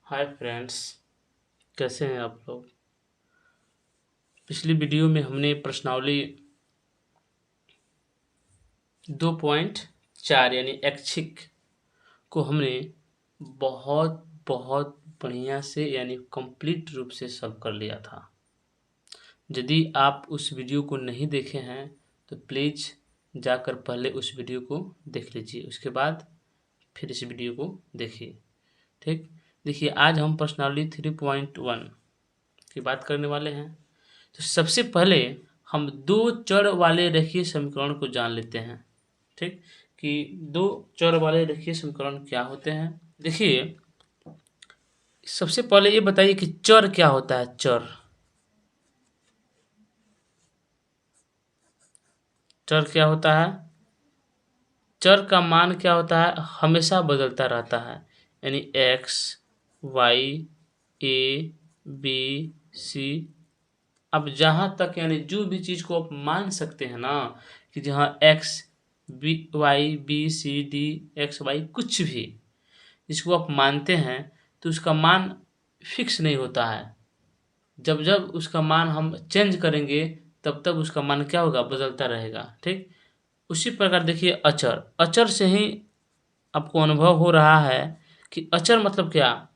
Hi friends, कैसे हैं आप लोग। पिछली वीडियो में हमने प्रश्नावली 2.4 यानी ऐच्छिक को हमने बहुत बहुत बढ़िया से यानी कंप्लीट रूप से सॉल्व कर लिया था। यदि आप उस वीडियो को नहीं देखे हैं तो प्लीज़ जाकर पहले उस वीडियो को देख लीजिए, उसके बाद फिर इस वीडियो को देखिए। ठीक, देखिए आज हम प्रश्नावली 3.1 की बात करने वाले हैं। तो सबसे पहले हम दो चर वाले रेखीय समीकरण को जान लेते हैं। ठीक, कि दो चर वाले रेखीय समीकरण क्या होते हैं। देखिए, सबसे पहले ये बताइए कि चर क्या होता है। चर क्या होता है। चर का मान क्या होता है, हमेशा बदलता रहता है, यानी X Y A B C. अब जहाँ तक यानी जो भी चीज़ को आप मान सकते हैं ना, कि जहाँ X B Y B C D X Y कुछ भी जिसको आप मानते हैं तो उसका मान फिक्स नहीं होता है। जब जब उसका मान हम चेंज करेंगे तब तब उसका मान क्या होगा, बदलता रहेगा। ठीक, उसी प्रकार देखिए अचर। अचर से ही आपको अनुभव हो रहा है कि अचर मतलब क्या,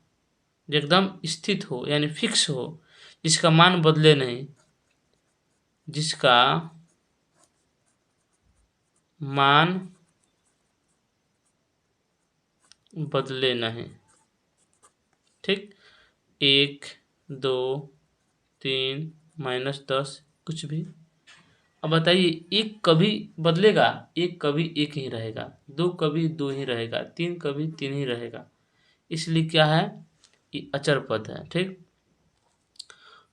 जो एकदम स्थित हो यानी फिक्स हो, जिसका मान बदले नहीं, जिसका मान बदले नहीं। ठीक, 1 2 3 -10 कुछ भी। अब बताइए, एक कभी बदलेगा, एक कभी एक ही रहेगा, दो कभी दो ही रहेगा, तीन कभी तीन ही रहेगा। इसलिए क्या है, ये अचर पद है। ठीक,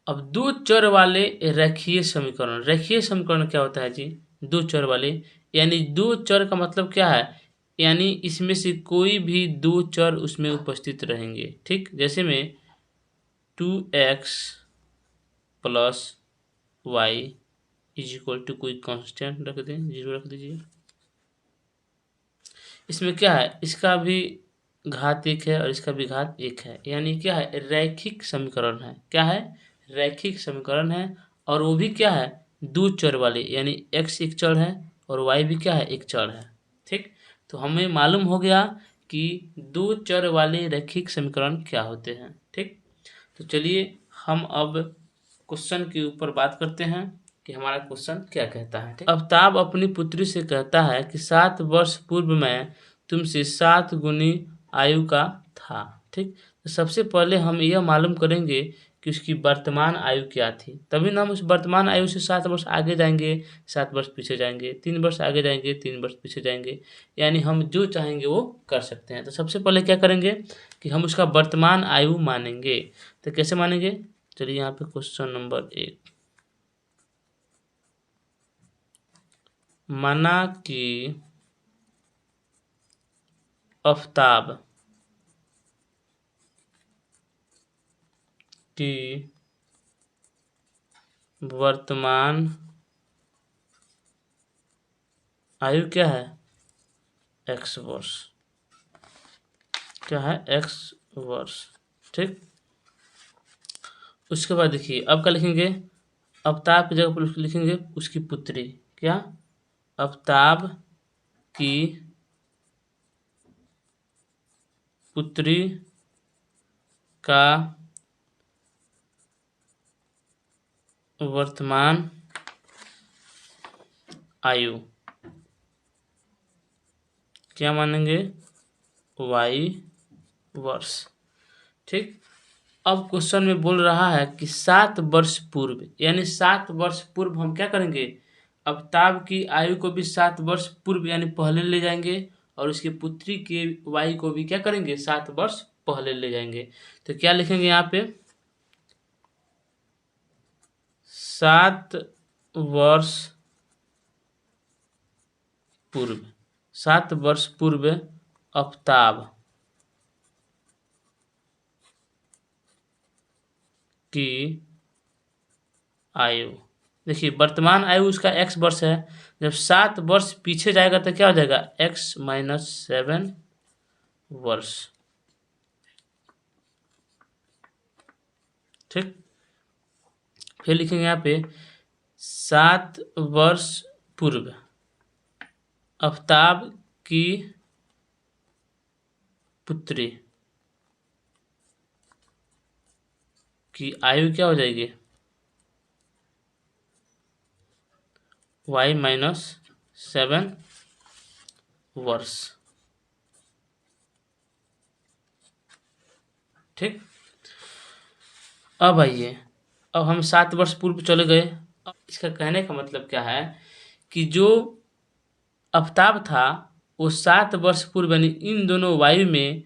अब दो चर वाले रेखीय समीकरण। रेखीय समीकरण क्या होता है जी, दो चर वाले, यानी दो चर का मतलब क्या है, यानी इसमें से कोई भी दो चर उसमें उपस्थित रहेंगे। ठीक, जैसे में 2x plus Y is equal to कोई कांस्टेंट रख दें, 0 रख दीजिए। इसमें क्या है, इसका भी घात 1 है और इसका भी घात 1 है, यानी क्या है, रैखिक समीकरण है। क्या है, रैखिक समीकरण है। और वो भी क्या है, दो चर वाले, यानी x एक चर है और y भी क्या है, एक चर है। ठीक, तो हमें मालूम हो गया कि दो चर वाले रैखिक समीकरण क्या होते हैं। ठीक, तो चलिए हम अब क्वेश्चन के ऊपर बात करते हैं कि हमारा क्वेश्चन क्या कहता है। ठीक, अफ्ताब अपनी पुत्री से कहता है कि 7 वर्ष पूर्व मैं तुमसे 7 गुनी आयु का था। ठीक, तो सबसे पहले हम यह मालूम करेंगे कि उसकी वर्तमान आयु क्या थी, तभी ना हम उस वर्तमान आयु से 7 वर्ष आगे जाएंगे, 7 वर्ष पीछे जाएंगे, 3 वर्ष आगे जाएंगे, 3 वर्ष पीछे जाएंगे, यानी हम जो चाहेंगे वो कर सकते हैं। तो सबसे पहले क्या करेंगे कि हम उसका वर्तमान आयु मानेंगे। तो कैसे मानेंगे, चलिए यहाँ पे क्वेश्चन नंबर 1, माना कि आफताब की वर्तमान आयु क्या है, x वर्ष। क्या है, x वर्ष। ठीक, उसके बाद देखिए अब क्या लिखेंगे, आफताब की जगह पर लिखेंगे उसकी पुत्री। क्या, आफताब की पुत्री का वर्तमान आयु क्या मानेंगे, y वर्ष। ठीक, अब क्वेश्चन में बोल रहा है कि 7 वर्ष पूर्व, यानी 7 वर्ष पूर्व हम क्या करेंगे, आफताब की आयु को भी 7 वर्ष पूर्व यानी पहले ले जाएंगे और उसकी पुत्री के वाई को भी क्या करेंगे, 7 वर्ष पहले ले जाएंगे। तो क्या लिखेंगे यहाँ पे, 7 वर्ष पूर्व, 7 वर्ष पूर्व आफताब की आयु। देखिए वर्तमान आयु उसका x वर्ष है, जब 7 वर्ष पीछे जाएगा तो क्या हो जाएगा, x - 7 वर्ष। ठीक। फिर लिखेंगे यहाँ पे 7 वर्ष पूर्व आफताब की पुत्री की आयु क्या हो जाएगी, y-7 वर्ष। ठीक। अब आइए, अब हम 7 वर्ष पूर्व चले गए। अब इसका कहने का मतलब क्या है कि जो आफताब था वो 7 वर्ष पूर्व यानी इन दोनों वायु में,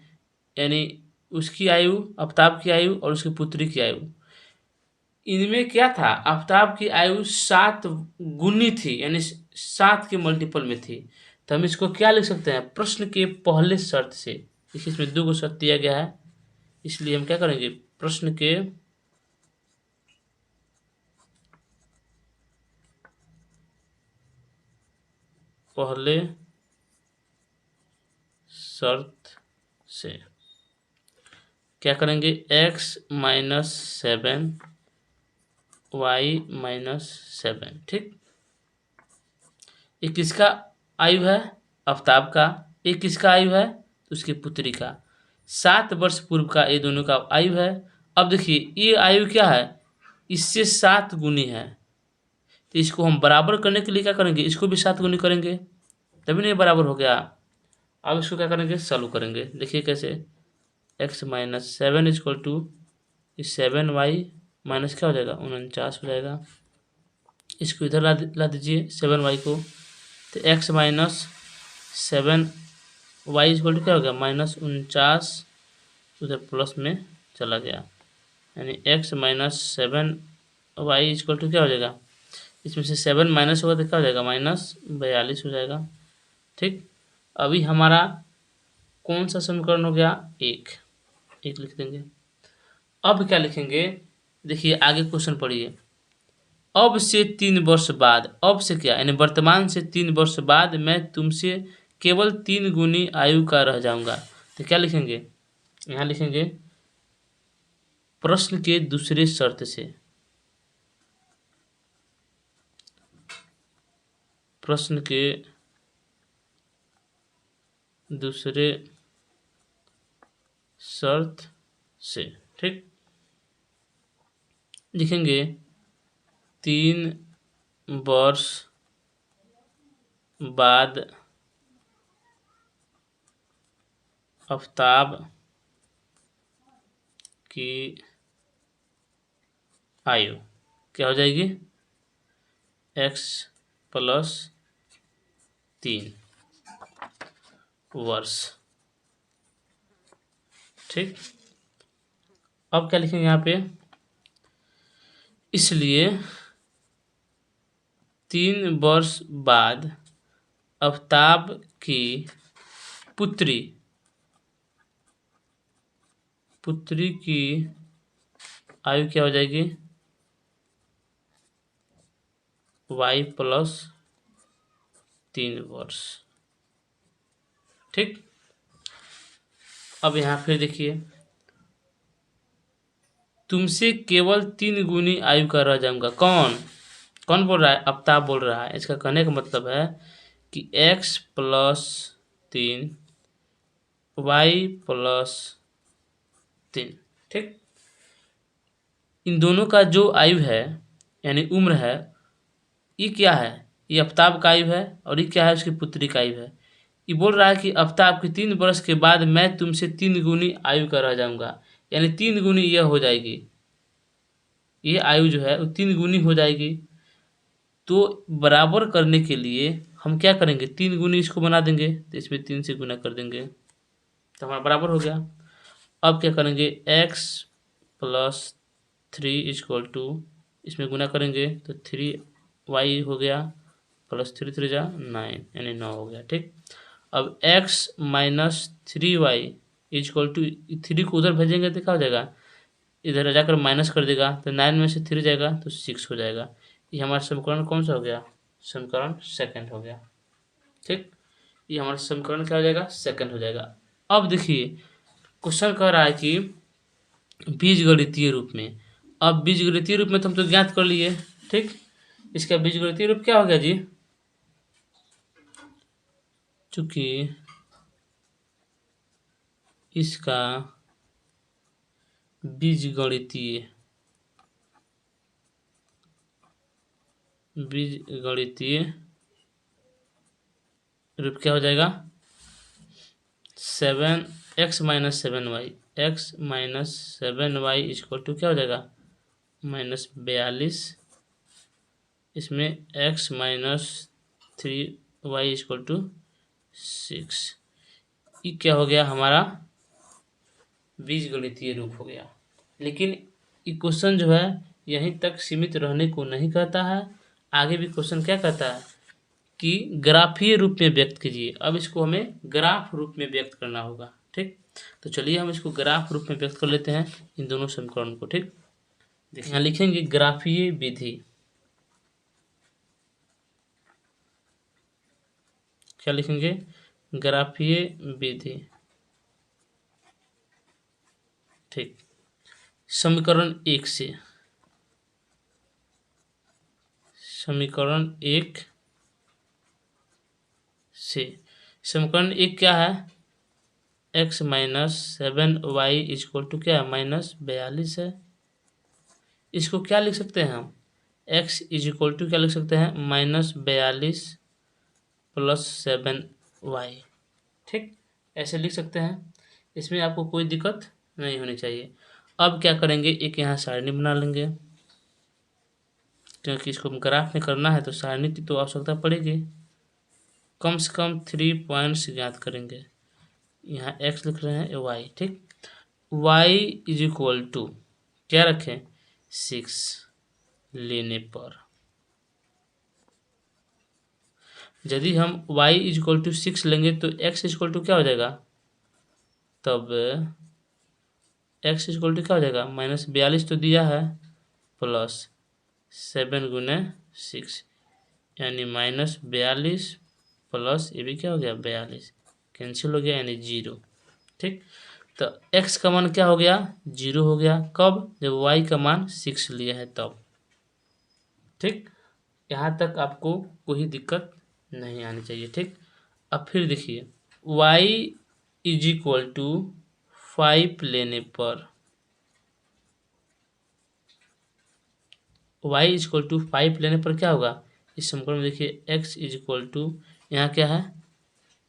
यानी उसकी आयु, आफताब की आयु और उसकी पुत्री की आयु, इनमें क्या था, आफताब की आयु 7 गुनी थी, यानी 7 के मल्टीपल में थी। तो हम इसको क्या लिख सकते हैं, प्रश्न के पहले शर्त से। देखिए इसमें 2 शर्त दिया गया है, इसलिए हम क्या करेंगे, प्रश्न के पहले शर्त से क्या करेंगे, x-7 y-7। ठीक। ये किसका आयु है, आफताब का। ये किसका आयु है, उसकी पुत्री का। 7 वर्ष पूर्व का ये दोनों का आयु है। अब देखिए ये आयु क्या है, इससे 7 गुनी है, तो इसको हम बराबर करने के लिए क्या करेंगे, इसको भी 7 गुनी करेंगे, तभी नहीं बराबर हो गया। अब इसको क्या करेंगे, सॉल्व करेंगे। देखिए कैसे, x-7 equal to 7y minus क्या हो जाएगा, 49 हो जाएगा। इसको इधर ला दीजिए 7y को, तो x-7y इक्वल टू क्या हो गया, -49, उधर प्लस में चला गया, यानी x-7y इक्वल टू क्या हो जाएगा, इसमें से 7 माइनस होगा तो क्या हो जाएगा, -42 हो जाएगा। ठीक। अभी हमारा कौन सा समीकरण हो गया, एक लिख देंगे। अब क्या लिखेंगे, देखिए आगे क्वेश्चन पढ़िए। अब से 3 वर्ष बाद, अब से क्या यानी वर्तमान से 3 वर्ष बाद मैं तुमसे केवल 3 गुनी आयु का रह जाऊंगा। तो क्या लिखेंगे, यहाँ लिखेंगे प्रश्न के दूसरे शर्त से, प्रश्न के दूसरे शर्त से। ठीक। लिखेंगे 3 वर्ष बाद आफताब की आयु क्या हो जाएगी, x+3 वर्ष। ठीक। अब क्या लिखेंगे यहाँ पे, इसलिए 3 वर्ष बाद आफताब की पुत्री की आयु क्या हो जाएगी, y+3 वर्ष। ठीक। अब यहाँ फिर देखिए, तुमसे केवल 3 गुनी आयु का रह जाऊंगा। कौन बोल रहा है, आफताब बोल रहा है। इसका कहने का मतलब है कि x+3 y+3। ठीक। इन दोनों का जो आयु है यानी उम्र है, ये क्या है, ये आफताब का आयु है, और ये क्या है, उसकी पुत्री का आयु है। ये बोल रहा है कि आफताब की 3 वर्ष के बाद मैं तुमसे 3 गुनी आयु का रह जाऊंगा, यानी 3 गुनी यह हो जाएगी, ये आयु जो है वो 3 गुनी हो जाएगी। तो बराबर करने के लिए हम क्या करेंगे, 3 गुनी इसको बना देंगे, तो इसमें 3 से गुना कर देंगे, तो हमारा बराबर हो गया। अब क्या करेंगे, x+3 इक्वल टू, इसमें गुना करेंगे तो 3y हो गया, +3 3 जा 9, यानी 9 हो गया। ठीक। अब x-3y इक्वल टू, 3 को उधर भेजेंगे तो क्या हो जाएगा, इधर जाकर माइनस कर देगा, तो 9 में से 3 जाएगा तो 6 हो जाएगा। ये हमारा समीकरण कौन सा हो गया, समीकरण सेकंड हो गया। ठीक। ये हमारा समीकरण क्या हो जाएगा, सेकंड हो जाएगा। अब देखिए क्वेश्चन कह रहा है कि बीजगणितीय रूप में अब बीजगणितीय रूप में तो हम तो ज्ञात कर लिए, ठीक। इसका बीजगणितीय रूप क्या हो गया जी? चूंकि इसका बीजगणितीय रूप क्या हो जाएगा? 7x-7y, x-7y इक्वल टू क्या हो जाएगा? -42। इसमें x-3y इक्वल टू 6। ये क्या हो गया? हमारा बीजगणितीय रूप हो गया। लेकिन ये क्वेश्चन जो है यहीं तक सीमित रहने को नहीं कहता है, आगे भी क्वेश्चन क्या कहता है कि ग्राफीय रूप में व्यक्त कीजिए। अब इसको हमें ग्राफ रूप में व्यक्त करना होगा, ठीक। तो चलिए हम इसको ग्राफ रूप में व्यक्त कर लेते हैं इन दोनों समीकरण को, ठीक। देखिए यहाँ लिखेंगे ग्राफीय विधि। क्या लिखेंगे? ग्राफीय विधि, ठीक। समीकरण 1 से, समीकरण 1 समीकरण 1 क्या है? x-7y इक्वल टू क्या है? -42 है। इसको क्या लिख सकते हैं हम? x इक्वल टू क्या लिख सकते हैं? -42 + 7y, ठीक। ऐसे लिख सकते हैं, इसमें आपको कोई दिक्कत नहीं होनी चाहिए। अब क्या करेंगे? एक यहाँ सारणी बना लेंगे, क्योंकि इसको हम ग्राफ में करना है तो सारणी की तो आवश्यकता पड़ेगी। कम से कम 3 पॉइंट्स ज्ञात करेंगे। यहाँ x लिख रहे हैं, y, ठीक। y इक्वल टू क्या रखें? 6 लेने पर, यदि हम y इक्वल टू 6 लेंगे तो x इक्वल टू क्या हो जाएगा? तब x इक्वल टू क्या हो जाएगा? -42 तो दिया है, प्लस 7 गुने 6, यानी -42 प्लस ये भी क्या हो गया? 42 कैंसिल हो गया, यानी 0, ठीक। तो x का मान क्या हो गया? 0 हो गया। कब? जब y का मान 6 लिया है तब, ठीक। यहाँ तक आपको कोई दिक्कत नहीं आनी चाहिए, ठीक। अब फिर देखिए y इक्वल टू 5 लेने पर, y इक्वल टू 5 लेने पर क्या होगा? इस समीकरण में देखिए x इक्वल टू यहाँ क्या है?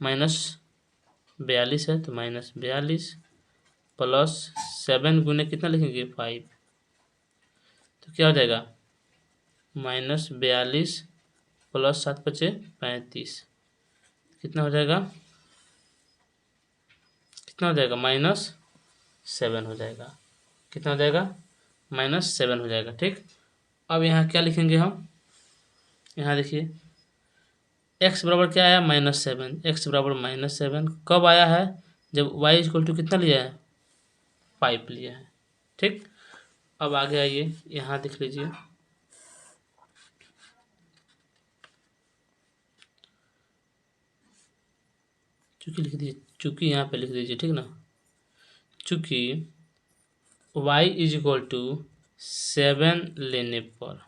-42 है, तो -42 प्लस 7 गुने कितना लिखेंगे? 5, तो क्या हो जाएगा? -42 प्लस 7 बचे 35, कितना हो जाएगा? कितना हो जाएगा? -7 हो जाएगा। कितना हो जाएगा? -7 हो जाएगा, ठीक। अब यहाँ क्या लिखेंगे हम? यहाँ देखिए x बराबर क्या आया? -7। x बराबर -7 कब आया है? जब y इक्वल टू कितना लिया है? 5 लिया है, ठीक। अब आगे आइए, यहाँ देख लीजिए, चूंकि लिख दीजिए, चूंकि यहाँ पे लिख दीजिए, ठीक ना। चूंकि y इक्वल टू 7 लेने पर,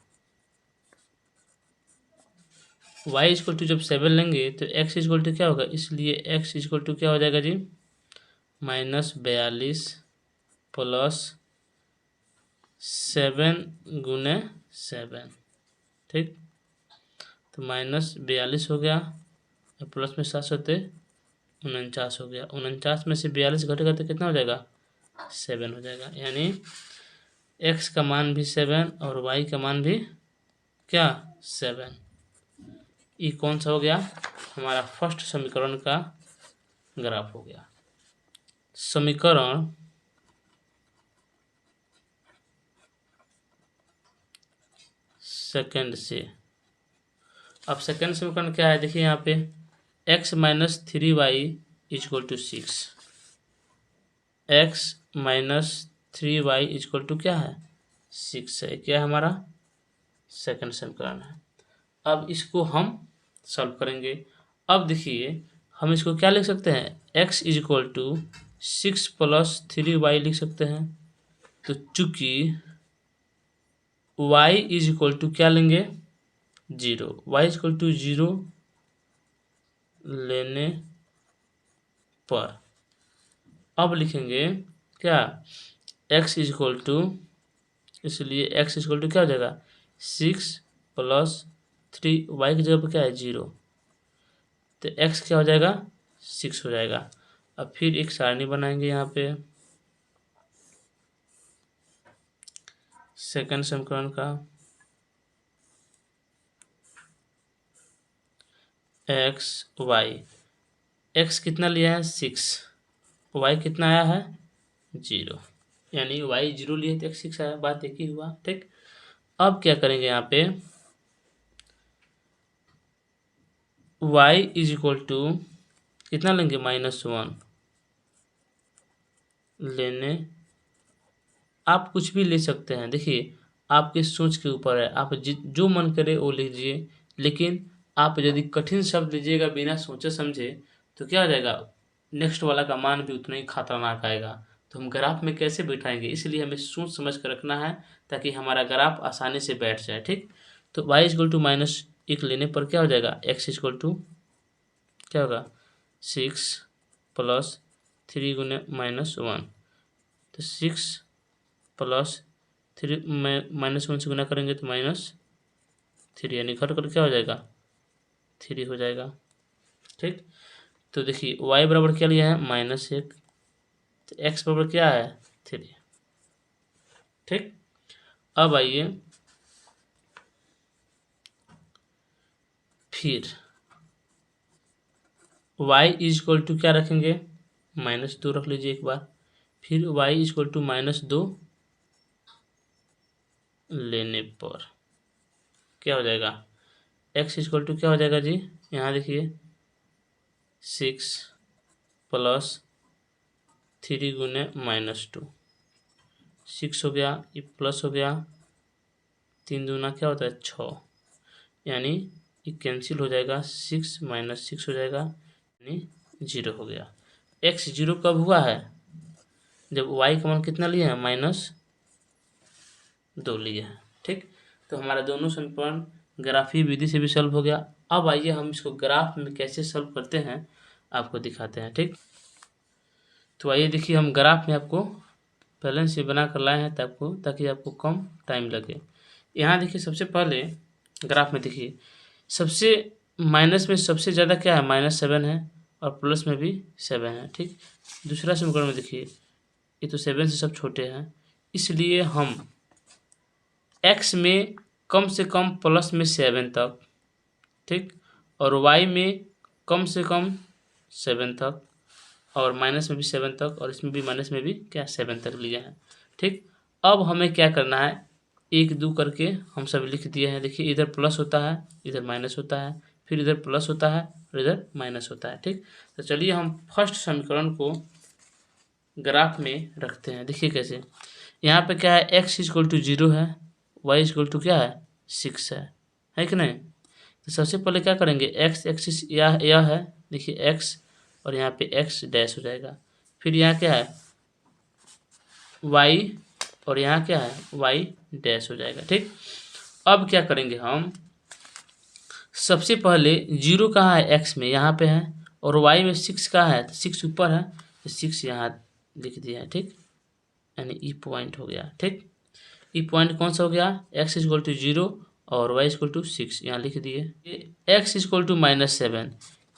y इक्वल टू जब 7 लेंगे तो x इक्वल टू क्या होगा? इसलिए x इक्वल टू क्या हो जाएगा जी? -42 प्लस 7 गुने 7, ठीक। तो -42 हो गया, प्लस में 7 होते 49 हो गया। 49 में से 42 घटेगा तो कितना हो जाएगा? 7 हो जाएगा। यानी x का मान भी 7 और y का मान भी क्या? 7। ये कौन सा हो गया? हमारा फर्स्ट समीकरण का ग्राफ हो गया। समीकरण सेकंड से, अब सेकंड समीकरण क्या है? देखिए यहाँ पे x-3y equal to 6, x-3y equal to क्या है? 6 है। क्या है हमारा? सेकंड समीकरण है। अब इसको हम सॉल्व करेंगे। अब देखिए हम इसको क्या लिख सकते हैं? x इक्वल टू 6 + 3y लिख सकते हैं। तो चूंकि y इज इक्वल टू क्या लेंगे 0, y इज इक्वल टू 0 लेने पर अब लिखेंगे क्या x इज इक्वल टू, इसलिए x इज इक्वल टू क्या हो जाएगा 6+3, y की जगह पर क्या है 0, तो x क्या हो जाएगा 6 हो जाएगा। अब फिर एक सारणी बनाएंगे यहाँ पे सेकंड समीकरण का, x y, x कितना लिया है 6, y कितना आया है 0, यानी y 0 लिए तो x 6 आया, बात एक ही हुआ। ठीक, अब क्या करेंगे यहाँ पे y इज इक्वल टू कितना लेंगे -1 लेने, आप कुछ भी ले सकते हैं, देखिए आपके सोच के ऊपर है, आप जो मन करे वो लीजिए, लेकिन आप यदि कठिन शब्द लीजिएगा बिना सोचे समझे तो क्या हो जाएगा, नेक्स्ट वाला का मान भी उतना ही खतरनाक आएगा। तो हम ग्राफ में कैसे बैठाएंगे, इसलिए हमें सोच समझ कर रखना है ताकि हमारा ग्राफ आसानी से बैठ जाए। ठीक, तो y इक्वल टू -1 लेने पर क्या हो जाएगा x इक्वल टू क्या होगा 6+3 गुने -1, तो 6+3 में -1 से गुना करेंगे तो -3, यानी घट कर क्या हो जाएगा 3 हो जाएगा। ठीक, तो देखिए y बराबर क्या लिया है -1, तो x बराबर क्या है 3। ठीक, अब आइए फिर y इज इक्वल टू क्या रखेंगे -2 रख लीजिए एक बार, फिर y इज इक्वल टू -2 लेने पर क्या हो जाएगा x इज इक्वल टू क्या हो जाएगा जी, यहाँ देखिए 6+3 गुने -2, 6 हो गया, ये प्लस हो गया, 3 दूना क्या होता है 6, यानी ये कैंसिल हो जाएगा, 6 - 6 हो जाएगा, यानी 0 हो गया। x 0 कब हुआ है जब y का मान कितना लिया है -2 लिया है। ठीक, तो हमारा दोनों समीकरण ग्राफीय विधि से भी सॉल्व हो गया। अब आइए हम इसको ग्राफ में कैसे सॉल्व करते हैं आपको दिखाते हैं। ठीक, तो आइए देखिए हम ग्राफ में आपको पहले से बना कर लाए हैं ताकि आपको कम टाइम लगे। यहाँ देखिए सबसे पहले ग्राफ में देखिए सबसे माइनस में सबसे ज़्यादा क्या है -7 है और प्लस में भी 7 है। ठीक, दूसरा समीकरण में देखिए ये तो 7 से सब छोटे हैं, इसलिए हम x में कम से कम प्लस में 7 तक, ठीक, और y में कम से कम 7 तक, और माइनस में भी 7 तक, और इसमें भी माइनस में भी क्या 7 तक लिया है। ठीक, अब हमें क्या करना है 1 2 करके हम सब लिख दिए हैं। देखिए इधर प्लस होता है, इधर माइनस होता है, फिर इधर प्लस होता है और इधर माइनस होता है। ठीक, तो चलिए हम फर्स्ट समीकरण को ग्राफ में रखते हैं। देखिए कैसे, यहाँ पे क्या है x इक्वल टू 0 है, y इक्वल टू क्या है 6 है कि नहीं। तो सबसे पहले क्या करेंगे x एक्सिस यह है, देखिए x और यहाँ पे x डैश हो जाएगा, फिर यहाँ क्या है y और यहाँ क्या है y डैश हो जाएगा। ठीक, अब क्या करेंगे हम सबसे पहले 0 कहाँ है x में यहाँ पे है, और y में 6 कहाँ है तो 6 ऊपर है, तो 6 यहाँ लिख दिया है। ठीक, यानी ई पॉइंट हो गया। ठीक, ई पॉइंट कौन सा हो गया x इक्वल टू 0 और y इक्वल टू 6 यहाँ लिख दिए। x equal to -7,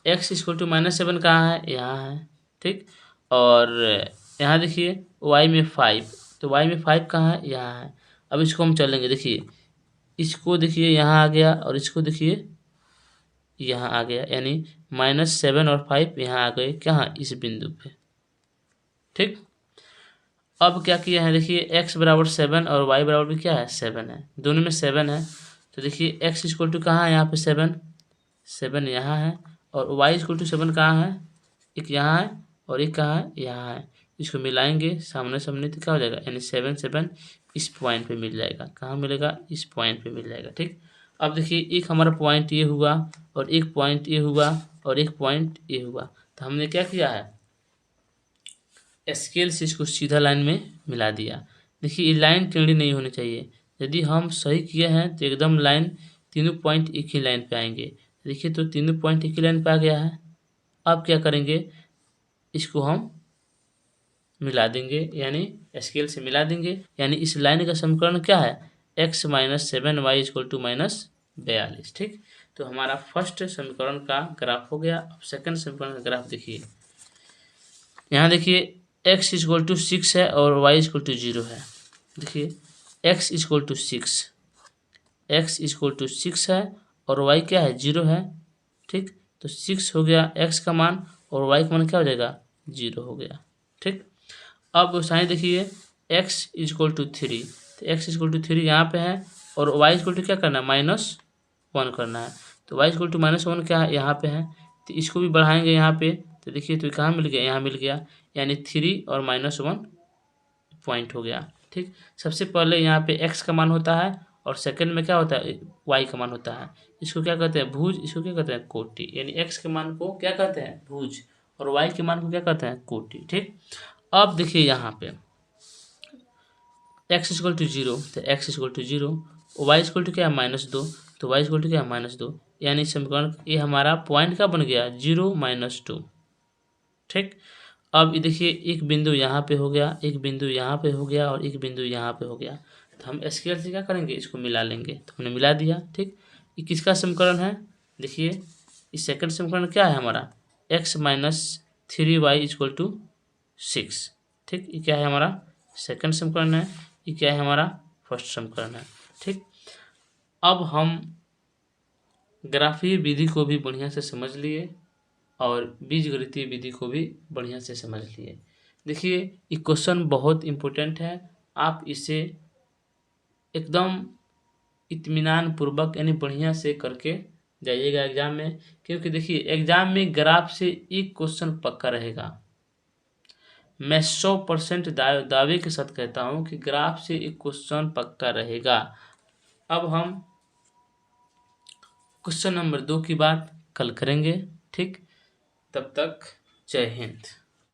x equal to -7 कहाँ है यहाँ है। ठीक, और यहाँ देखिए y में 5, तो y में 5 कहाँ है यहाँ है। अब इसको हम चलेंगे, देखिए इसको देखिए यहाँ आ गया और इसको देखिए यहाँ आ गया, यानी -7 और 5 यहाँ आ गए कहाँ इस बिंदु पे। ठीक, अब क्या किया है देखिए x बराबर 7 और y बराबर भी क्या है 7 है, दोनों में 7 है, तो देखिए x इक्वल टू कहाँ है यहाँ पे 7 यहाँ है, और y इक्वल टू 7 कहाँ है, एक यहाँ है और एक कहाँ है यहाँ है। इसको मिलाएंगे सामने सामने तो क्या हो जाएगा, यानी 7 7 इस पॉइंट पे मिल जाएगा। कहाँ मिलेगा इस पॉइंट पे मिल जाएगा। ठीक, अब देखिए एक हमारा पॉइंट ये हुआ और एक पॉइंट ये हुआ और एक पॉइंट ये हुआ, तो हमने क्या किया है स्केल से इसको सीधा लाइन में मिला दिया। देखिए ये लाइन टेढ़ी नहीं होनी चाहिए, यदि हम सही किए हैं तो एकदम लाइन तीनों पॉइंट एक ही लाइन पे आएंगे। देखिए तो तीनों पॉइंट एक ही लाइन पे आ गया है। अब क्या करेंगे, इसको हम मिला देंगे, यानी स्केल से मिला देंगे। यानी इस लाइन का समीकरण क्या है, x minus 7y equal to minus 42। ठीक, तो हमारा फर्स्ट समीकरण का ग्राफ हो गया। अब सेकंड समीकरण का ग्राफ देखिए। यहाँ देखिए x इक्वल टू 6 है और y इक्वल टू 0 है। देखिए x equal to 6, x equal to 6 है और y क्या है, 0 है। ठीक, तो 6 हो गया x का मान और y का मान क्या हो जाएगा, 0 हो गया। ठीक, अब साइन देखिए x इक्वल टू 3, तो x इक्वल टू 3 यहाँ पे है और y इक्वल टू क्या करना है, -1 करना है। तो y इक्वल टू -1 क्या है, यहाँ पे है। तो इसको भी बढ़ाएंगे यहाँ पे, तो देखिए तो कहाँ मिल गया, यहाँ मिल गया, यानी 3 और -1 पॉइंट हो गया। ठीक, सबसे पहले यहाँ पे x का मान होता है और सेकंड में क्या होता है, y का मान होता है। इसको क्या कहते हैं, भुज, इसको क्या कहते हैं, कोटि। यानी x के मान को क्या कहते हैं, भुज, और y के मान को क्या कहते हैं, कोटि। ठीक, अब देखिए यहाँ पे x इक्वल टू 0, तो x equal to 0, y equal to क्या है, -2, तो y इक्वल टू क्या है, -2। यानी समीकरण ये हमारा पॉइंट का बन गया, 0 -2। ठीक, अब ये देखिए एक बिंदु यहाँ पे हो गया, एक बिंदु यहाँ पे हो गया और एक बिंदु यहाँ पे हो गया। तो हम स्केल से क्या करेंगे, इसको मिला लेंगे। तो हमने मिला दिया। ठीक, ये किसका समीकरण है, देखिए इस सेकंड समीकरण क्या है हमारा, x minus 3y equal to 6। ठीक, ये क्या है हमारा सेकंड समीकरण है, ये क्या है हमारा फर्स्ट समीकरण है। ठीक, अब हम ग्राफीय विधि को भी बढ़िया से समझ लिए और बीजगणितीय विधि को भी बढ़िया से समझ लिए। देखिए ये क्वेश्चन बहुत इम्पोर्टेंट है, आप इसे एकदम इत्मीनान पूर्वक यानी बढ़िया से करके जाइएगा एग्जाम में, क्योंकि देखिए एग्जाम में ग्राफ से एक क्वेश्चन पक्का रहेगा। मैं 100% दावे के साथ कहता हूँ कि ग्राफ से एक क्वेश्चन पक्का रहेगा। अब हम क्वेश्चन नंबर 2 की बात कल करेंगे। ठीक, तब तक जय हिंद।